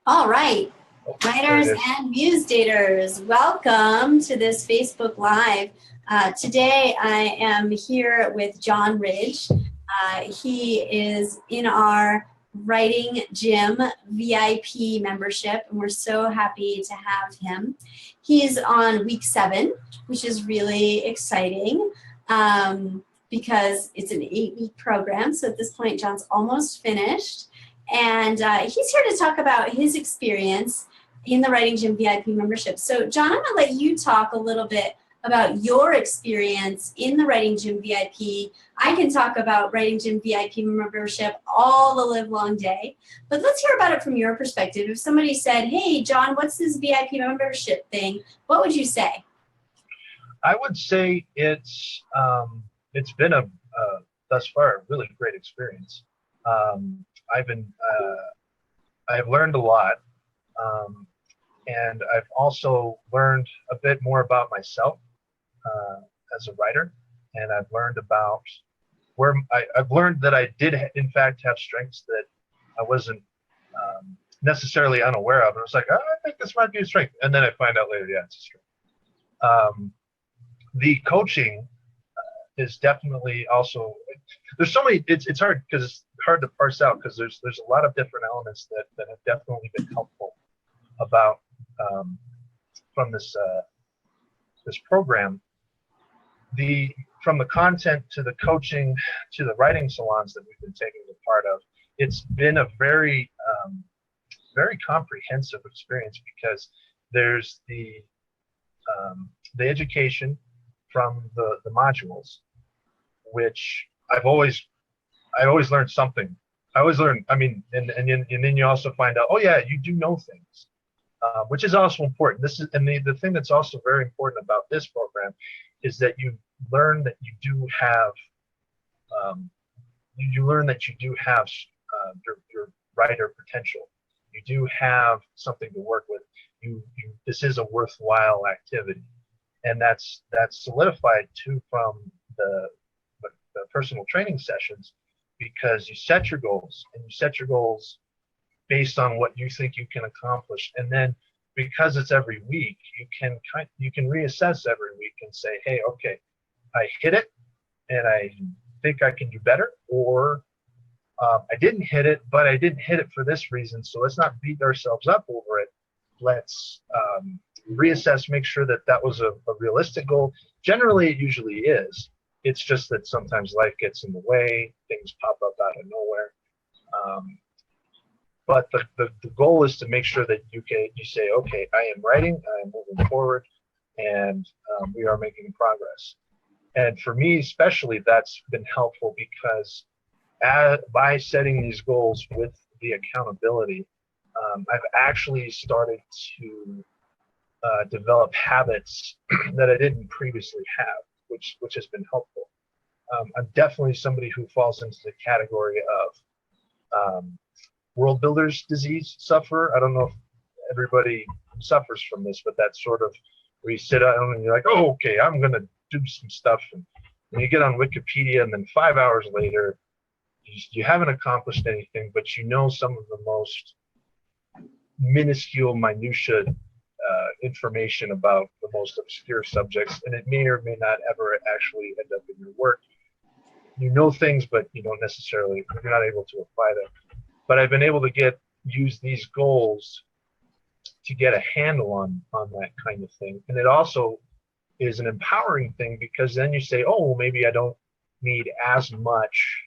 All right, There it writers is. and muse daters, welcome to this Facebook Live. Today I am here with John Ridge. He is in our Writing Gym VIP membership, and we're so happy to have him. He's on week 7, which is really exciting because it's an 8-week program. So at this point, John's almost finished. And he's here to talk about his experience in the Writing Gym VIP membership. So John, I'm gonna let you talk a little bit about your experience in the Writing Gym VIP. I can talk about Writing Gym VIP membership all the live long day, but let's hear about it from your perspective. If somebody said, hey, John, what's this VIP membership thing? What would you say? I would say it's been a thus far a really great experience. I've learned a lot, and I've also learned a bit more about myself as a writer, and I've learned about I've learned that I did in fact have strengths that I wasn't necessarily unaware of. And I was like, oh, I think this might be a strength, and then I find out later, yeah, it's a strength. The coaching is definitely also, there's so many, it's hard because it's hard to parse out because there's a lot of different elements that have definitely been helpful about from this program. From the content to the coaching to the writing salons that we've been taking a part of, it's been a very very comprehensive experience because there's the education from the modules, which I've always learned something. I always learn. I mean, and then you also find out, oh yeah, you do know things, which is also important. This is, and the thing that's also very important about this program is that you learn that you do have your writer potential. You do have something to work with. This is a worthwhile activity. And that's solidified too from the personal training sessions, because you set your goals based on what you think you can accomplish, and then because it's every week, you can reassess every week and say, hey, okay, I hit it, and I think I can do better, or I didn't hit it, but I didn't hit it for this reason, so let's not beat ourselves up over it. Let's reassess, make sure that was a realistic goal. Generally, it usually is. It's just that sometimes life gets in the way, things pop up out of nowhere. But the goal is to make sure that you say, okay, I am writing, I am moving forward, and we are making progress. And for me especially, that's been helpful because by setting these goals with the accountability, I've actually started to develop habits that I didn't previously have, which has been helpful. I'm definitely somebody who falls into the category of world builder's disease sufferer. I don't know if everybody suffers from this, but that's sort of where you sit down and you're like, oh, okay, I'm going to do some stuff. And you get on Wikipedia, and then 5 hours later, you haven't accomplished anything, but you know some of the most minuscule minutia information about the most obscure subjects, and it may or may not ever actually end up in your work. You know things, but you don't necessarily, you're not able to apply them. But I've been able to use these goals to get a handle on that kind of thing. And it also is an empowering thing, because then you say, oh, well, maybe I don't need as much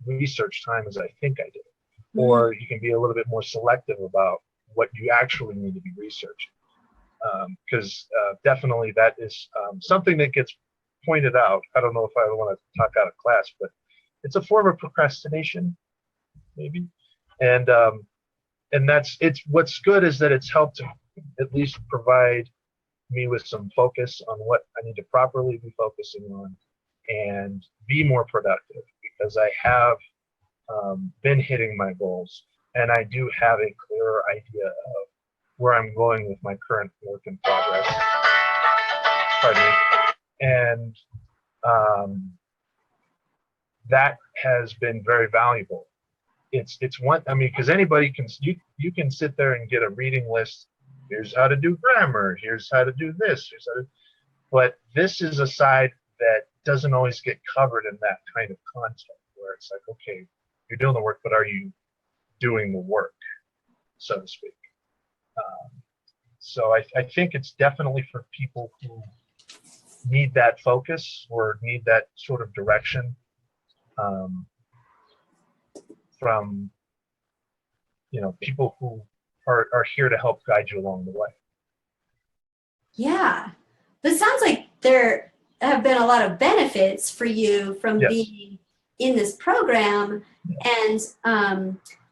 research time as I think I did. Mm-hmm. Or you can be a little bit more selective about what you actually need to be researching. Because definitely that is something that gets pointed out. I don't know if I want to talk out of class, but it's a form of procrastination, maybe. And what's good is that it's helped to at least provide me with some focus on what I need to properly be focusing on and be more productive, because I have been hitting my goals, and I do have a clearer idea of where I'm going with my current work in progress. Pardon me. And that has been very valuable it's one, I mean, because anybody can, you can sit there and get a reading list. Here's how to do grammar. Here's how to do this. Here's how to, but this is a side that doesn't always get covered in that kind of content, where it's like, okay, you're doing the work, but are you doing the work, so to speak? So I think it's definitely for people who need that focus or need that sort of direction from, you know, people who are here to help guide you along the way. Yeah, but it sounds like there have been a lot of benefits for you from Yes. being in this program. And,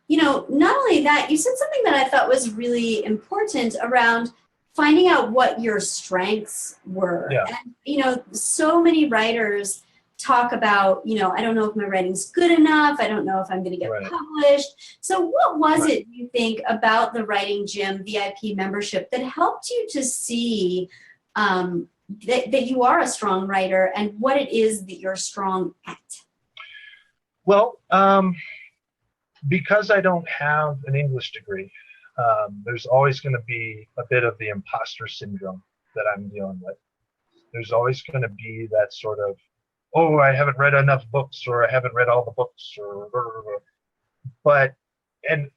you know, not only that, you said something that I thought was really important around finding out what your strengths were. Yeah. And, you know, so many writers talk about, you know, I don't know if my writing's good enough. I don't know if I'm going to get Right. published. So what was Right. it, you think, about the Writing Gym VIP membership that helped you to see that you are a strong writer and what it is that you're strong at? Well, because I don't have an English degree, there's always going to be a bit of the imposter syndrome that I'm dealing with. There's always going to be that sort of, oh, I haven't read enough books, or I haven't read all the books, or blah, blah, blah. But, and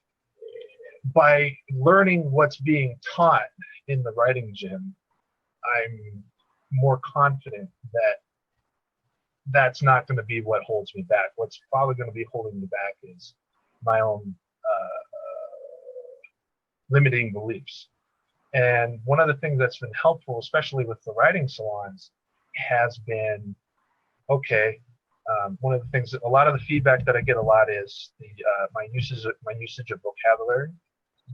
by learning what's being taught in the Writing Gym, I'm more confident that that's not going to be what holds me back. What's probably going to be holding me back is my own limiting beliefs. And one of the things that's been helpful, especially with the writing salons, has been, okay, one of the things that a lot of the feedback that I get a lot is the my usage of vocabulary,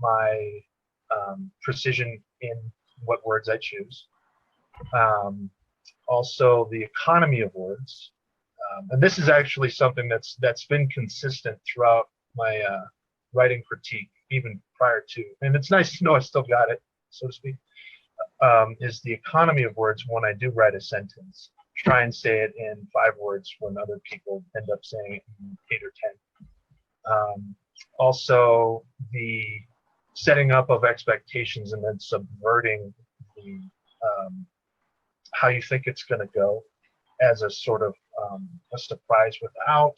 my precision in what words I choose, also the economy of words, and this is actually something that's been consistent throughout my writing critique, even prior to, and it's nice to know I still got it, so to speak, is the economy of words. When I do write a sentence, try and say it in 5 words when other people end up saying it in 8 or 10. Also, the setting up of expectations and then subverting the how you think it's going to go as a sort of a surprise without.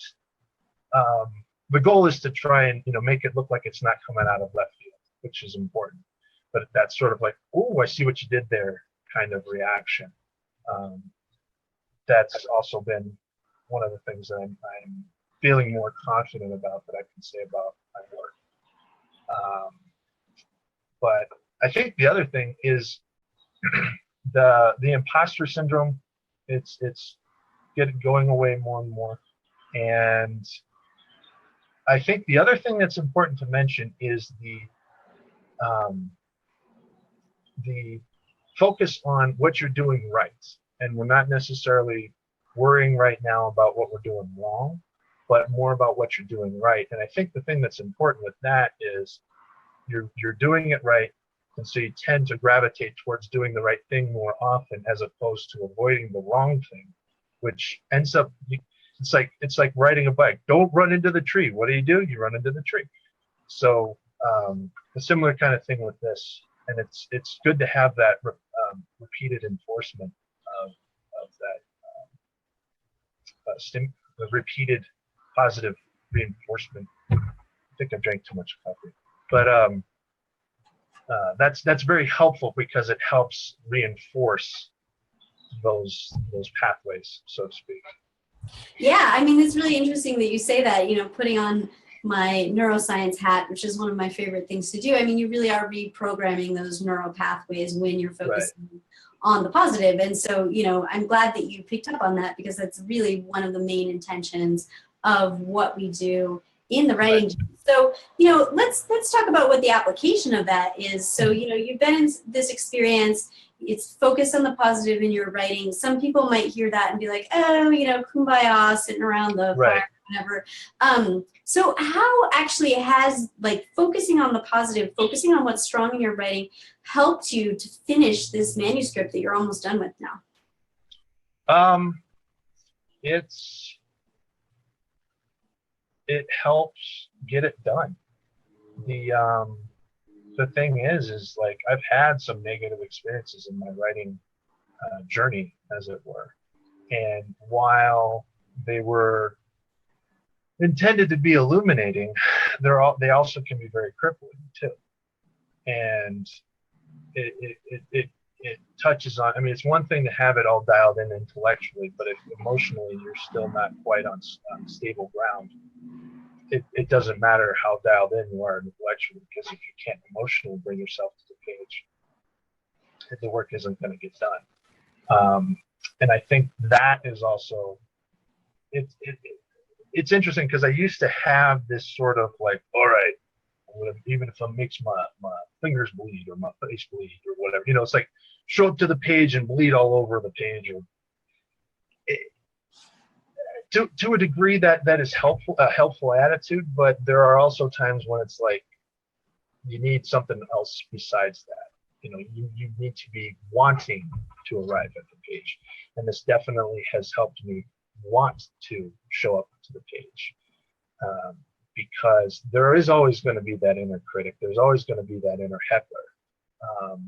The goal is to try and, you know, make it look like it's not coming out of left field, which is important. But that's sort of like, oh, I see what you did there kind of reaction. That's also been one of the things that I'm feeling more confident about that I can say about my work. But I think the other thing is the imposter syndrome. It's going away more and more. And I think the other thing that's important to mention is the focus on what you're doing right. And we're not necessarily worrying right now about what we're doing wrong, but more about what you're doing right. And I think the thing that's important with that is you're doing it right, and so you tend to gravitate towards doing the right thing more often as opposed to avoiding the wrong thing, which ends up, it's like riding a bike. Don't run into the tree. What do? You run into the tree. So a similar kind of thing with this, and it's good to have that repeated enforcement of that the repeated positive reinforcement. I think I drank too much coffee, but that's very helpful because it helps reinforce those pathways, so to speak. Yeah, I mean, it's really interesting that you say that, you know, putting on my neuroscience hat, which is one of my favorite things to do. I mean, you really are reprogramming those neural pathways when you're focusing on the positive. And so, you know, I'm glad that you picked up on that, because that's really one of the main intentions of what we do in the writing. Right. So, you know, let's talk about what the application of that is. So, you know, you've been in this experience, it's focused on the positive in your writing. Some people might hear that and be like, oh, you know, kumbaya, sitting around the fire, whatever. So how actually has, like, focusing on the positive, focusing on what's strong in your writing helped you to finish this manuscript that you're almost done with it helps get it done. The thing is like I've had some negative experiences in my writing journey, as it were, and while they were intended to be illuminating, they also can be very crippling too. And it touches on, I mean, it's one thing to have it all dialed in intellectually, but if emotionally you're still not quite on stable ground, it doesn't matter how dialed in you are intellectually, because if you can't emotionally bring yourself to the page, the work isn't going to get done. And I think that is also, it's interesting, because I used to have this sort of like, all right, even if it makes my fingers bleed or my face bleed or whatever, you know, it's like show up to the page and bleed all over the page. Or to a degree that is helpful, a helpful attitude, but there are also times when it's like you need something else besides that. You know, you need to be wanting to arrive at the page, and this definitely has helped me want to show up to the page. Because there is always going to be that inner critic. There's always going to be that inner heckler.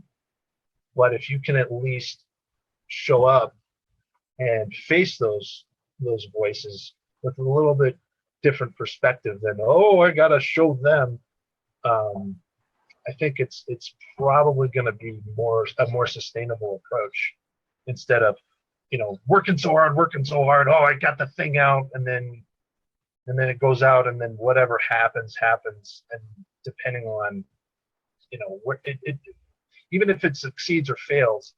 But if you can at least show up and face those voices with a little bit different perspective than, oh, I got to show them, I think it's probably going to be a more sustainable approach, instead of, you know, working so hard. Oh, I got the thing out, and then it goes out, and then whatever happens, and depending on, you know, what even if it succeeds or fails,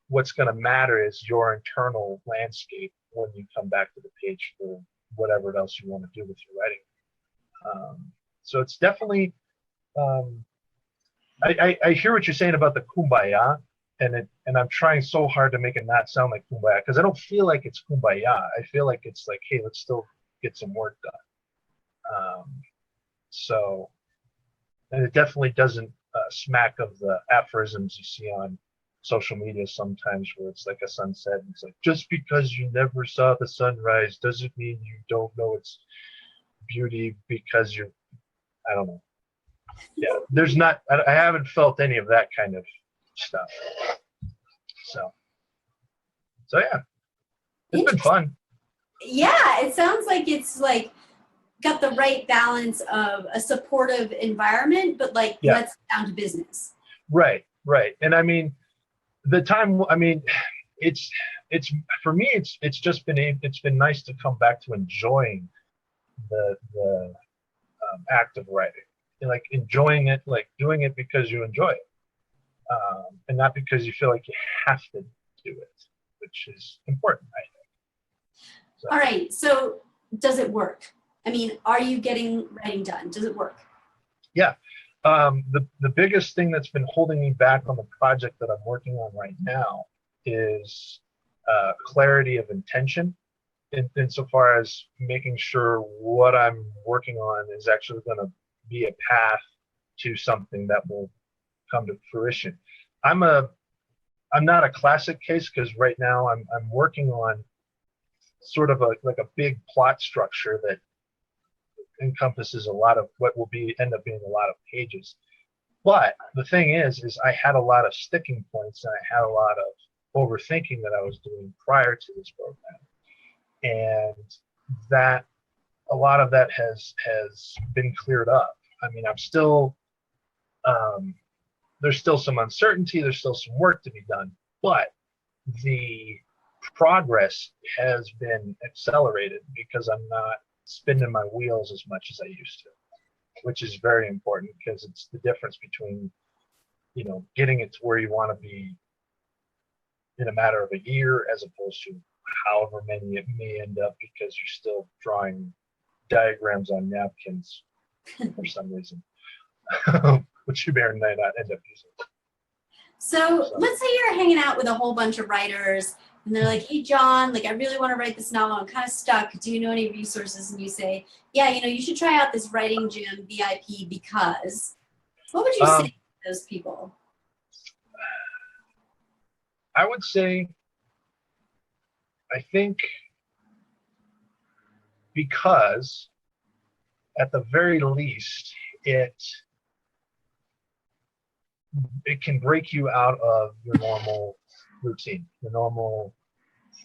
what's going to matter is your internal landscape when you come back to the page for whatever else you want to do with your writing. So it's definitely, I hear what you're saying about the kumbaya, and I'm trying so hard to make it not sound like kumbaya, because I don't feel like it's kumbaya. I feel like it's like, hey, let's still get some work done. So, and it definitely doesn't smack of the aphorisms you see on social media sometimes, where it's like a sunset, and it's like, just because you never saw the sunrise doesn't mean you don't know its beauty, because I don't know. Yeah, there's not, I haven't felt any of that kind of stuff. So yeah, it's been fun. Yeah, it sounds like it's like got the right balance of a supportive environment, but like, yeah, let's get down to business. Right. And I mean, it's for me, it's just been nice to come back to enjoying the act of writing, and like enjoying it, like doing it because you enjoy it, and not because you feel like you have to do it, which is important, I think. So. All right, so does it work? I mean, are you getting writing done? Does it work? Yeah. The biggest thing that's been holding me back on the project that I'm working on right now is clarity of intention, insofar as making sure what I'm working on is actually going to be a path to something that will come to fruition. I'm not a classic case, because right now I'm working on sort of like a big plot structure that encompasses a lot of what will end up being a lot of pages. But the thing is I had a lot of sticking points, and I had a lot of overthinking that I was doing prior to this program, and that a lot of that has been cleared up. I mean, I'm still there's still some uncertainty, there's still some work to be done, but the progress has been accelerated because I'm not spinning my wheels as much as I used to, which is very important, because it's the difference between, you know, getting it to where you want to be in a matter of a year, as opposed to however many it may end up, because you're still drawing diagrams on napkins for some reason, which you may or may not end up using. So let's say you're hanging out with a whole bunch of writers, and they're like, hey, John, like, I really want to write this novel. I'm kind of stuck. Do you know any resources? And you say, yeah, you know, you should try out this Writing Jun VIP, because. What would you say to those people? I would say, I think because at the very least, it can break you out of your normal routine, your normal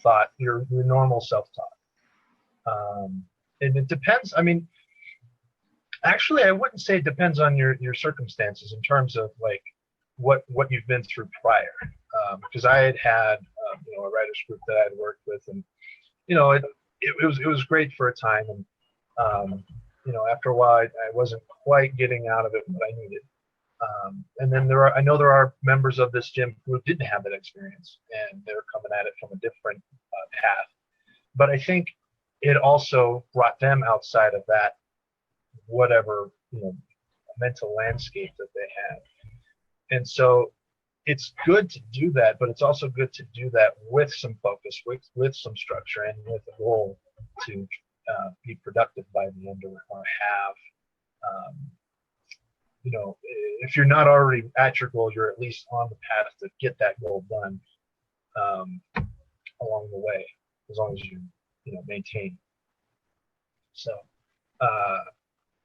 thought, your normal self-talk. And it depends. I mean, actually, I wouldn't say it depends on your circumstances in terms of like what you've been through prior. Because I had you know, a writers group that I had worked with, and you know, it was great for a time, and you know, after a while, I wasn't quite getting out of it what I needed. And then I know there are members of this gym who didn't have that experience, and they're coming at it from a different path. But I think it also brought them outside of that, whatever, you know, mental landscape that they had. And so it's good to do that, but it's also good to do that with some focus, with some structure, and with a goal to be productive by the end, or have, you know, if you're not already at your goal, you're at least on the path to get that goal done along the way, as long as you know, maintain. So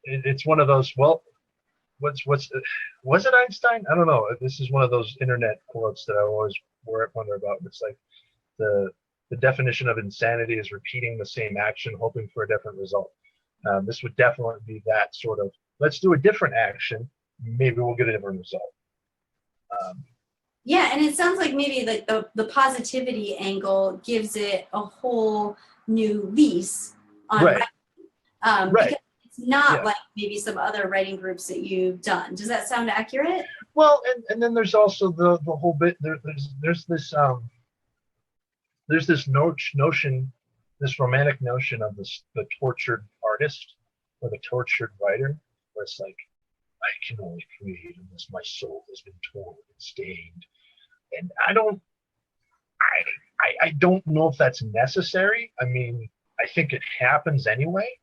it's one of those, well, was it Einstein? I don't know. This is one of those internet quotes that I always wonder about. It's like the definition of insanity is repeating the same action, hoping for a different result. This would definitely be that sort of, let's do a different action, maybe we'll get a different result. Yeah, and it sounds like maybe like the positivity angle gives it a whole new lease on Right. writing. Right. Because it's not Yeah. like maybe some other writing groups that you've done. Does that sound accurate? Well, and then there's also the whole bit, there's this notion, this romantic notion of the tortured artist or the tortured writer, where it's like, I can only create unless my soul has been torn and stained. And I don't know if that's necessary. I mean, I think it happens anyway,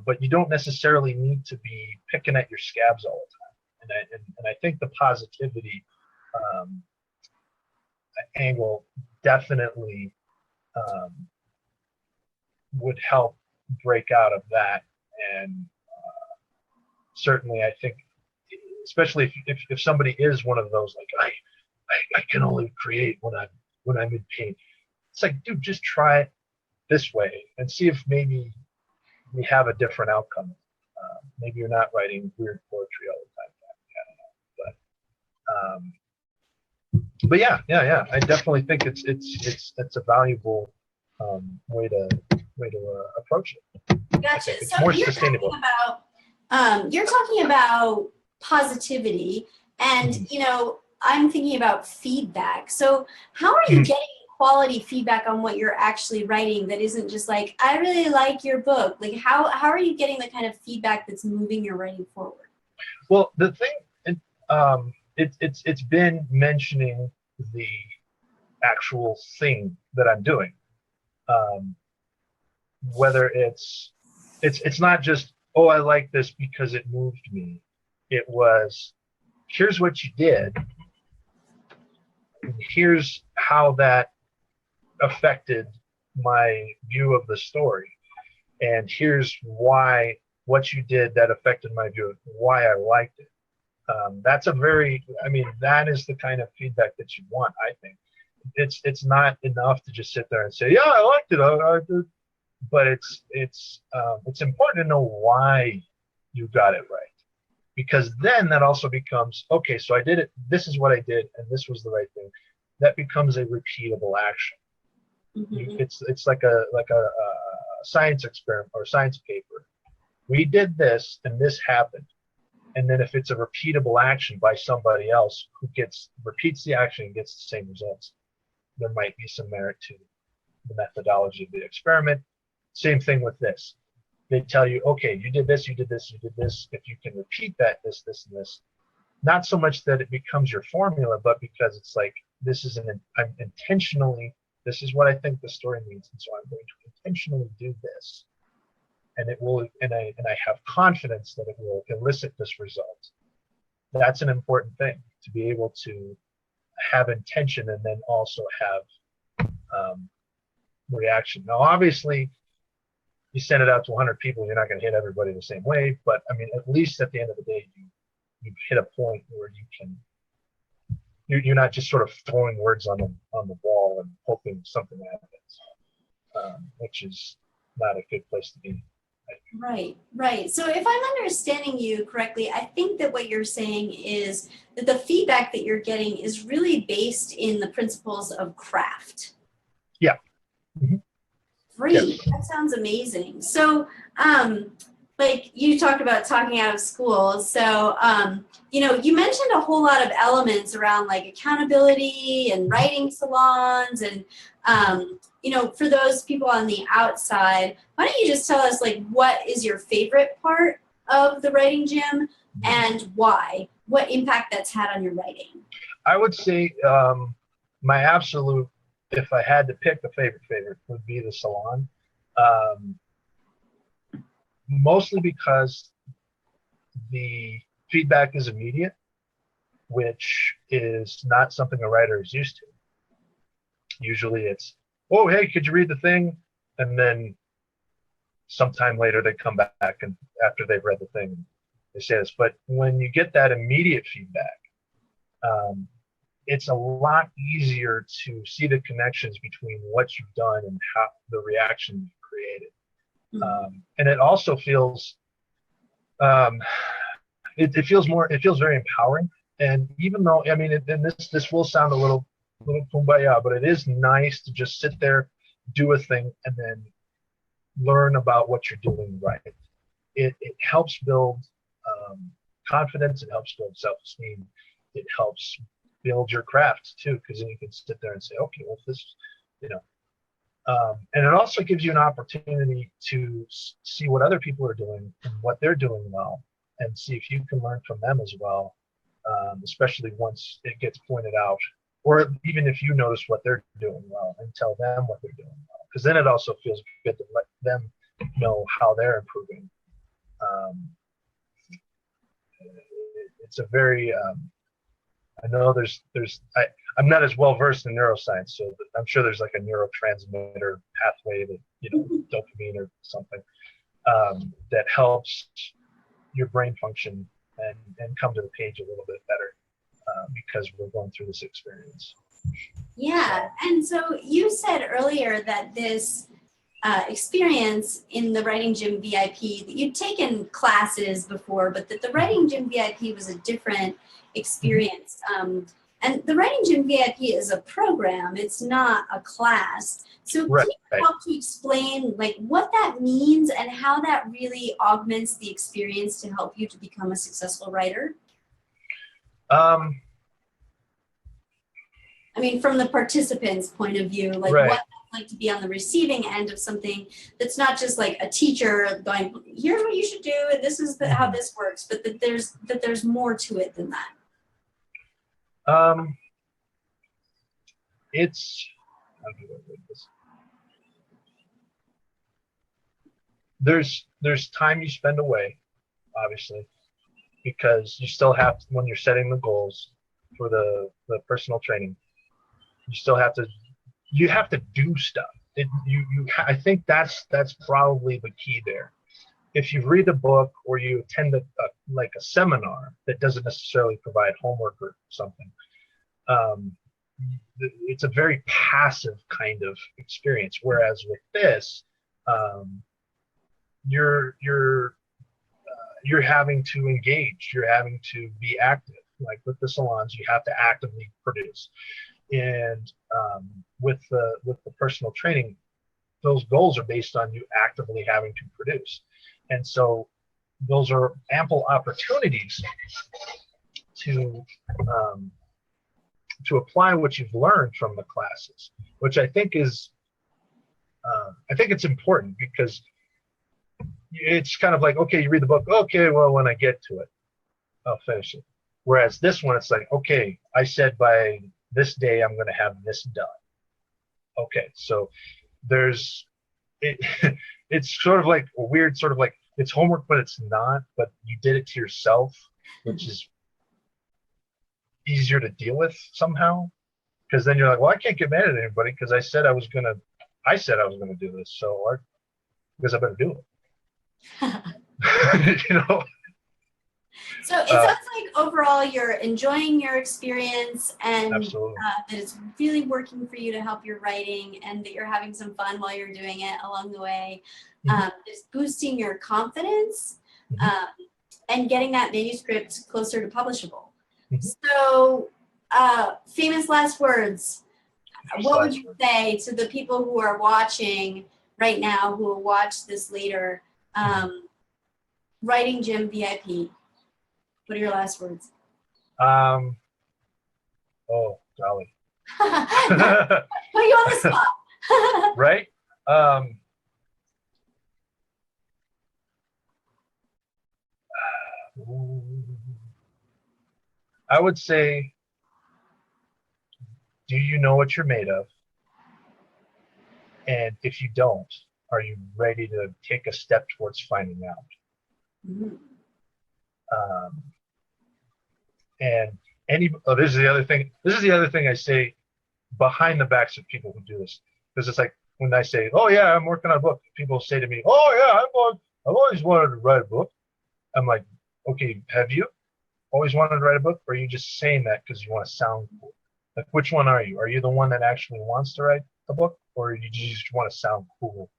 but you don't necessarily need to be picking at your scabs all the time. And I think the positivity angle definitely would help break out of that. And certainly, I think, especially if somebody is one of those, like, I can only create when I'm in pain. It's like, dude, just try it this way and see if maybe we have a different outcome. Maybe you're not writing weird poetry all the time. I don't know, but yeah. I definitely think it's a valuable way to approach it. Gotcha. It's So more sustainable. You're talking about positivity, and you know, I'm thinking about feedback. So how are you getting quality feedback on what you're actually writing that isn't just like, I really like your book? Like how are you getting the kind of feedback that's moving your writing forward? Well, the thing, it's been mentioning the actual thing that I'm doing. Whether it's not just, oh, I like this because it moved me. It was, here's what you did, and here's how that affected my view of the story, and here's why what you did that affected my view of why I liked it. That's that is the kind of feedback that you want, I think. It's not enough to just sit there and say, yeah, I liked it, I did. But it's important to know why you got it right, because then that also becomes, okay, so I did it, this is what I did, and this was the right thing. That becomes a repeatable action. It's like a science experiment or science paper. We did this and this happened, and then if it's a repeatable action by somebody else who repeats the action and gets the same results, there might be some merit to the methodology of the experiment. Same thing with this. They tell you, okay, you did this, you did this, you did this. If you can repeat that, this, and this, not so much that it becomes your formula, but because it's like, I'm intentionally, this is what I think the story needs, and so I'm going to intentionally do this, and it will, and I have confidence that it will elicit this result. That's an important thing, to be able to have intention and then also have reaction. Now, obviously, you send it out to 100 people, you're not going to hit everybody the same way. But I mean, at least at the end of the day, you hit a point where you're not just sort of throwing words on the wall and hoping something happens, which is not a good place to be. Right, right. So if I'm understanding you correctly, I think that what you're saying is that the feedback that you're getting is really based in the principles of craft. Yeah. Mm-hmm. Great. Yes. That sounds amazing. So, like you talked about talking out of school. So, you mentioned a whole lot of elements around like accountability and writing salons and, for those people on the outside, why don't you just tell us like what is your favorite part of the writing gym and why? What impact that's had on your writing? I would say my absolute, if I had to pick a favorite would be the salon. Mostly because the feedback is immediate, which is not something a writer is used to. Usually it's, oh, hey, could you read the thing? And then sometime later they come back and after they've read the thing, they say this. But when you get that immediate feedback, it's a lot easier to see the connections between what you've done and how the reaction you've created. And it also feels, it feels very empowering. And even though, I mean, this will sound a little kumbaya, but it is nice to just sit there, do a thing, and then learn about what you're doing right. It helps build confidence. It helps build self-esteem. It helps build your craft too, because then you can sit there and say, okay, well, this, and it also gives you an opportunity to see what other people are doing and what they're doing well, and see if you can learn from them as well, especially once it gets pointed out, or even if you notice what they're doing well and tell them what they're doing well, because then it also feels good to let them know how they're improving. It's a very I know I'm not as well versed in neuroscience, so I'm sure there's like a neurotransmitter pathway that, dopamine or something, that helps your brain function and come to the page a little bit better, because we're going through this experience. Yeah, and so you said earlier that this experience in the Writing Gym VIP, that you'd taken classes before, but that the Writing Gym VIP was a different experience. And the Writing Gym VIP is a program, it's not a class. So can you help to explain like what that means and how that really augments the experience to help you to become a successful writer? I mean, from the participant's point of view, like what it's like to be on the receiving end of something that's not just like a teacher going, here's what you should do, and this is how this works, but that there's more to it than that. There's time you spend away, obviously, because you still have to, when you're setting the goals for the personal training, you have to do stuff. I think that's probably the key there. If you read a book or you attend a seminar that doesn't necessarily provide homework or something, it's a very passive kind of experience. Whereas with this, you're having to engage, you're having to be active. Like with the salons, you have to actively produce. And with the personal training, those goals are based on you actively having to produce. And so those are ample opportunities to apply what you've learned from the classes, which I think is, I think it's important, because it's kind of like, okay, you read the book, okay, well, when I get to it, I'll finish it. Whereas this one, it's like, okay, I said by this day I'm going to have this done. Okay, so it's sort of like a weird sort of like, it's homework, but it's not, but you did it to yourself, which is easier to deal with somehow, because then you're like, well, I can't get mad at anybody because I said I was gonna do this, so because I better do it. You know. So it sounds like overall you're enjoying your experience and Absolutely. that it's really working for you to help your writing and that you're having some fun while you're doing it along the way. It's boosting your confidence and getting that manuscript closer to publishable. So famous last words. What would you say to the people who are watching right now, who will watch this later? Writing Jun VIP. What are your last words? Oh, golly. Put you on the spot. Right? I would say, do you know what you're made of? And if you don't, are you ready to take a step towards finding out? And this is the other thing. This is the other thing I say behind the backs of people who do this, because it's like when I say, "Oh yeah, I'm working on a book," people say to me, "Oh yeah, I've always wanted to write a book." I'm like, "Okay, have you always wanted to write a book, or are you just saying that because you want to sound cool? Like, which one are you? Are you the one that actually wants to write a book, or do you just want to sound cool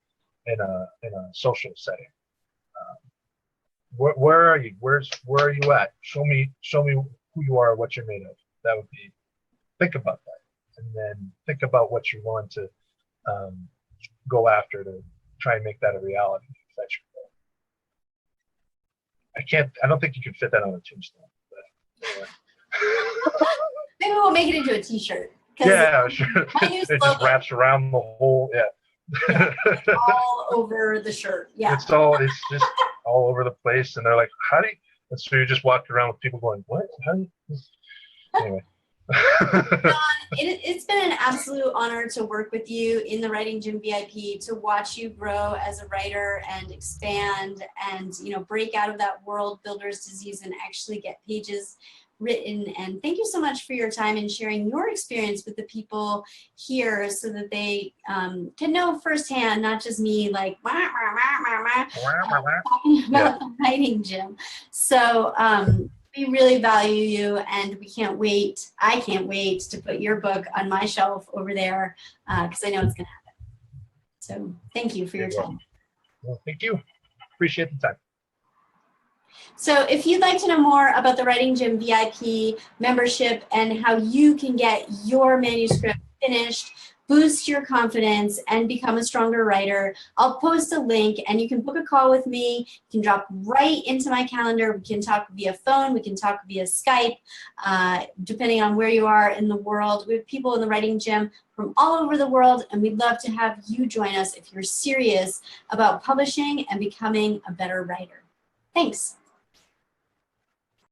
in a social setting?" Where are you? Where are you at? Show me who you are, what you're made of. That would be, think about that, and then think about what you're willing to go after to try and make that a reality. If that's your goal. I don't think you can fit that on a tombstone. But anyway. Maybe we'll make it into a T-shirt. Yeah, sure. It just wraps around the whole. Yeah. All over the shirt. Yeah. It's just all over the place, and they're like, "How do you?" And so you just walk around with people going, "What? How do you?" Anyway. It's been an absolute honor to work with you in the Writing Jun VIP, to watch you grow as a writer and expand and break out of that world builder's disease and actually get pages written. And thank you so much for your time and sharing your experience with the people here so that they can know firsthand, not just me like talking about the writing gym. So we really value you, and we can't wait. I can't wait to put your book on my shelf over there because I know it's going to happen. So thank you for your time. Well, thank you. Appreciate the time. So if you'd like to know more about the Writing Jun VIP membership and how you can get your manuscript finished, boost your confidence, and become a stronger writer, I'll post a link and you can book a call with me. You can drop right into my calendar. We can talk via phone. We can talk via Skype, depending on where you are in the world. We have people in the Writing Gym from all over the world, and we'd love to have you join us if you're serious about publishing and becoming a better writer. Thanks.